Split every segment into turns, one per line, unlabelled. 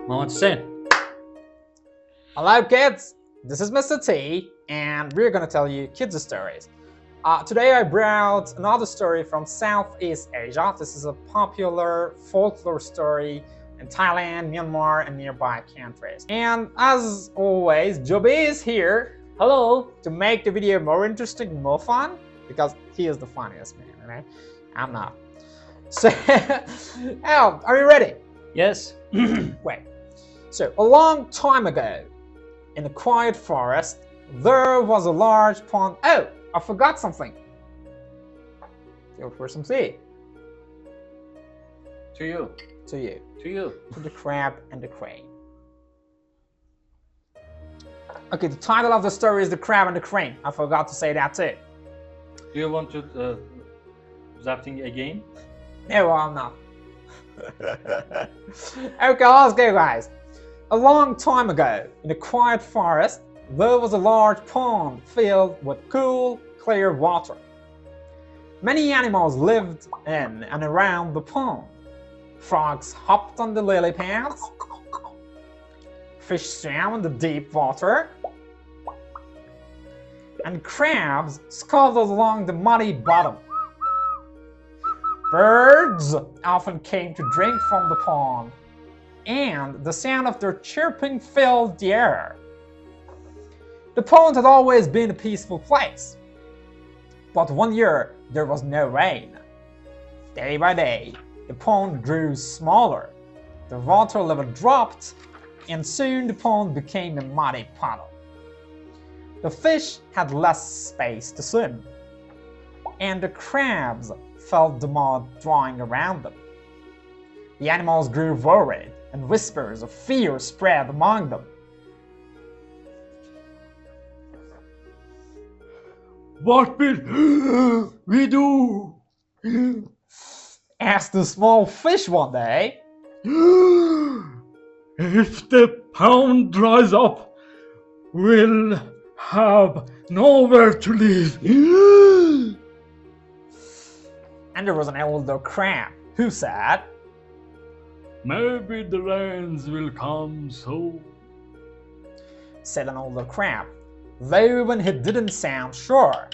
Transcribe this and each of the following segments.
Moment to say.
Hello kids, this is Mr. T and we're gonna tell you kids stories. Today I brought another story from Southeast Asia. This is a popular folklore story in Thailand, Myanmar and nearby countries. And as always, Jobi is here.
Hello.
To make the video more interesting, more fun, because he is the funniest man, right? I'm not. So, Al, are you ready?
Yes.
Wait. So, a long time ago, in a quiet forest, there was a large pond. Oh, I forgot something. Go for some tea.
To you.
To you.
To you.
To the crab and the crane. Okay, the title of the story is The Crab and the Crane. I forgot to say that too.
Do you want to zapting again?
No, I'm not. Okay, let's go, guys. A long time ago, in a quiet forest, there was a large pond filled with cool, clear water. Many animals lived in and around the pond. Frogs hopped on the lily pads. Fish swam in the deep water. And crabs scuttled along the muddy bottom. Birds often came to drink from the pond, and the sound of their chirping filled the air. The pond had always been a peaceful place, but one year there was no rain. Day by day, the pond grew smaller, the water level dropped, and soon the pond became a muddy puddle. The fish had less space to swim, and the crabs felt the mud drying around them. The animals grew worried, and whispers of fear spread among them.
What will we do?
Asked the small fish one day.
If the pond dries up, we'll have nowhere to live.
And there was an older crab who said,
Maybe the rains will come soon.
Said an older crab, though when he didn't sound sure.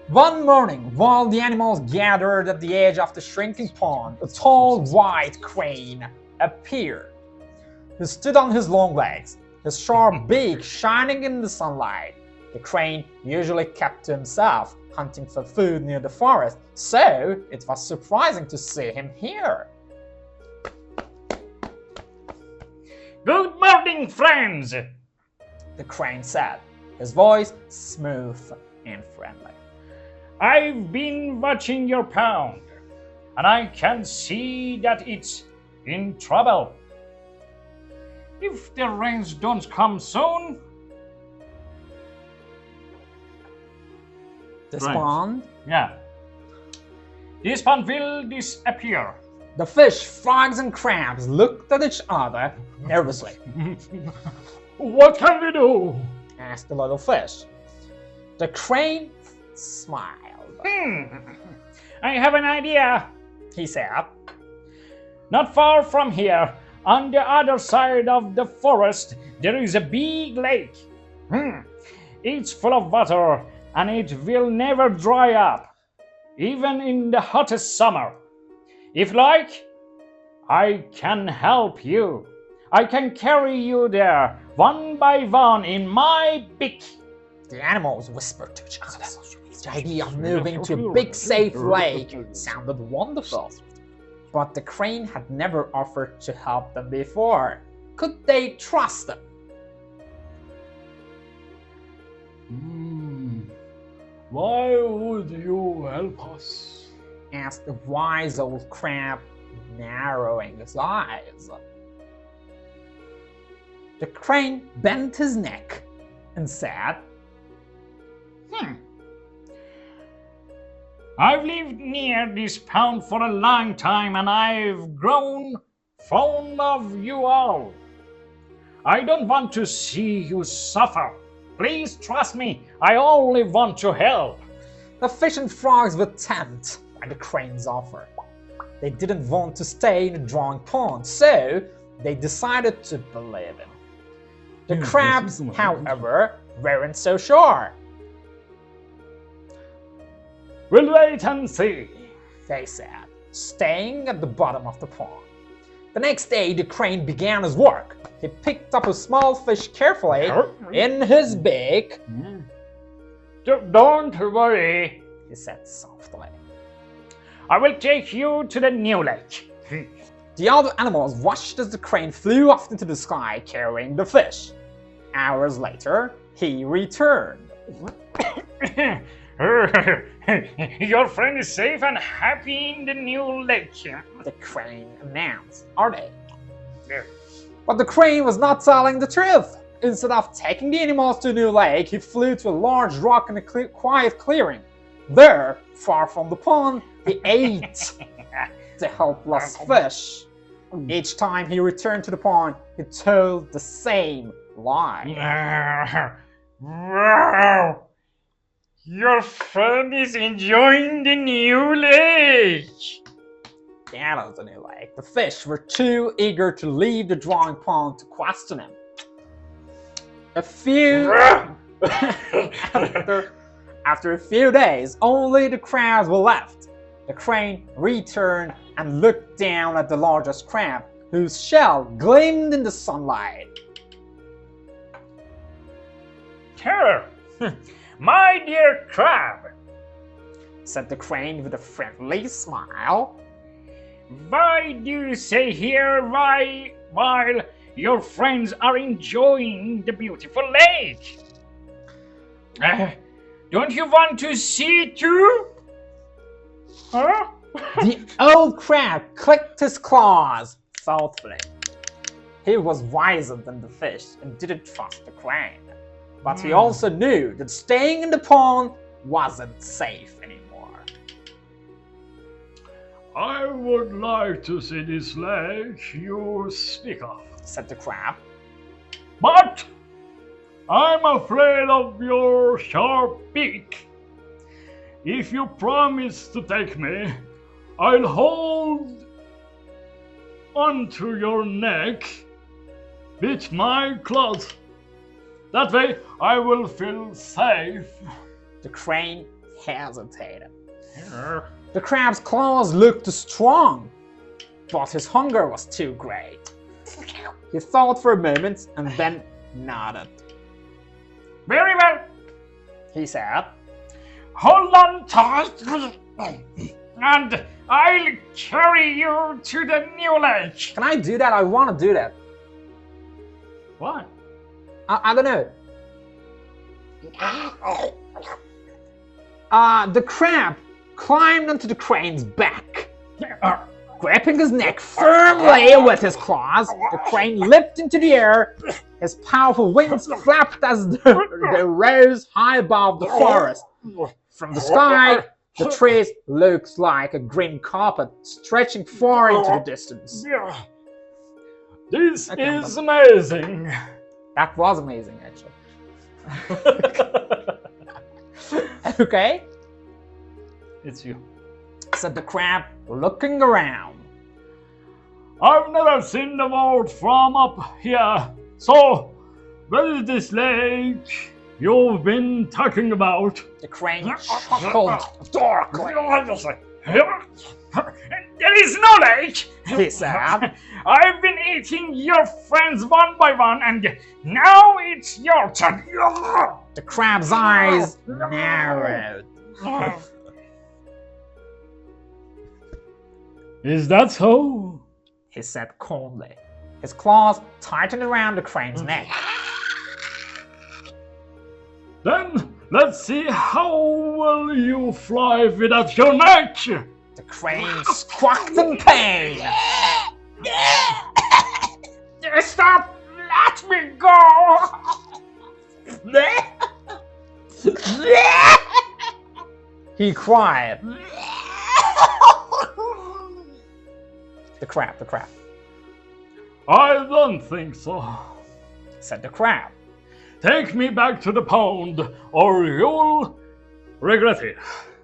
One morning, while the animals gathered at the edge of the shrinking pond, a tall white crane appeared. He stood on his long legs, his sharp beak shining in the sunlight. The crane usually kept to himself, hunting for food near the forest, so it was surprising to see him here.
Good morning, friends!
The crane said, his voice smooth and friendly.
I've been watching your pond, and I can see that it's in trouble. If the rains don't come soon...
This pond?
Yeah. This pond will disappear.
The fish, frogs and crabs looked at each other nervously.
What can we do?
Asked the little fish. The crane smiled.
I have an idea,
he said.
Not far from here, on the other side of the forest, there is a big lake. It's full of water and it will never dry up, even in the hottest summer. If like, I can help you. I can carry you there, one by one, in my beak.
The animals whispered to each other. The idea of moving to a big safe lake sounded wonderful. But the crane had never offered to help them before. Could they trust them?
Why would you help us?
Asked the wise old crab, narrowing his eyes. The crane bent his neck and said,
I've lived near this pond for a long time and I've grown fond of you all. I don't want to see you suffer. Please trust me, I only want to help.
The fish and frogs were tempted by the crane's offer. They didn't want to stay in the drawing pond, so They decided to believe him. The crabs, however, weren't so sure.
We'll wait and see,
they said, staying at the bottom of the pond. The next day, the crane began his work. He picked up a small fish carefully in his beak.
Don't worry,
he said softly.
I will take you to the new lake.
The other animals watched as the crane flew off into the sky carrying the fish. Hours later, he returned.
Your friend is safe and happy in the new lake.
The crane announced. Are they? But the crane was not telling the truth. Instead of taking the animals to a new lake, he flew to a large rock in a quiet clearing. There, far from the pond, he ate the helpless fish. Each time he returned to the pond, he told the same lie.
Wow! Your friend is enjoying the new lake!
That was the new lake. The fish were too eager to leave the drawing pond to question him. After a few days, only the crabs were left. The crane returned and looked down at the largest crab, whose shell gleamed in the sunlight.
My dear crab,
said the crane with a friendly smile.
Why do you stay here while your friends are enjoying the beautiful lake? Don't you want to see too? Huh?
The old crab clicked his claws thoughtfully. He was wiser than the fish and didn't trust the crane. But he also knew that staying in the pond wasn't safe anymore.
I would like to see this lake you speak of,
said the crab.
But I'm afraid of your sharp beak. If you promise to take me, I'll hold onto your neck with my claws. That way I will feel safe.
The crane hesitated. The crab's claws looked strong, but his hunger was too great. He thought for a moment and then nodded.
Very well,
he said.
Hold on tight, and I'll carry you to the new lake.
Can I do that? I want to do that.
What?
I don't know. The crab climbed onto the crane's back. Grabbing his neck firmly with his claws, the crane leaped into the air. His powerful wings flapped as they rose high above the forest. From the sky, the trees looked like a green carpet stretching far into the distance.
This is amazing.
That was amazing, actually. Okay?
It's you,
said the crab, looking around.
I've never seen the world from up here. So, where is this lake you've been talking about?
The crane chuckled darkly.
There is no lake,
he said.
I've been eating your friends one by one, and now it's your turn.
The crab's eyes narrowed.
Is that so?
He said coldly. His claws tightened around the crane's neck.
Then let's see how well you fly without your neck.
The crane squawked in pain.
Stop! Let me go!
He cried. The crab.
I don't think so,
said the crab.
Take me back to the pond, or you'll regret it.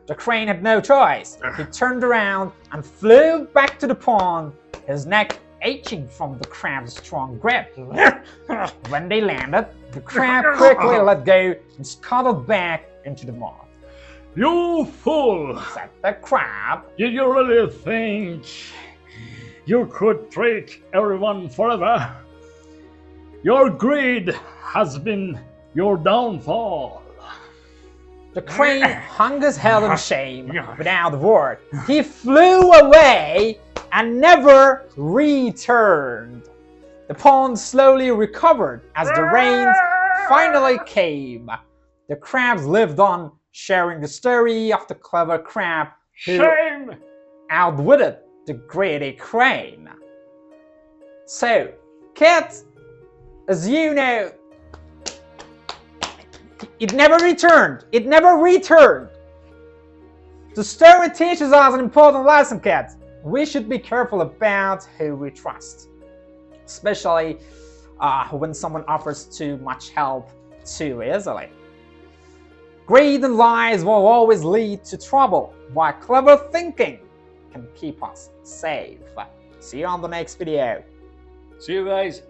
The crane had no choice. He turned around and flew back to the pond, his neck aching from the crab's strong grip. When they landed, the crab quickly let go and scuttled back into the mud.
You fool!
Said the crab.
Did you really think you could trick everyone forever? Your greed has been your downfall.
The crane hung his head in shame without a word. He flew away and never returned. The pond slowly recovered as the rains finally came. The crabs lived on, sharing the story of the clever crab who outwitted the greedy crane. So, kids, as you know, it never returned. It never returned. The story teaches us an important lesson, kids. We should be careful about who we trust, especially when someone offers too much help too easily. Greed and lies will always lead to trouble, while clever thinking can keep us safe. See you on the next video.
See you guys.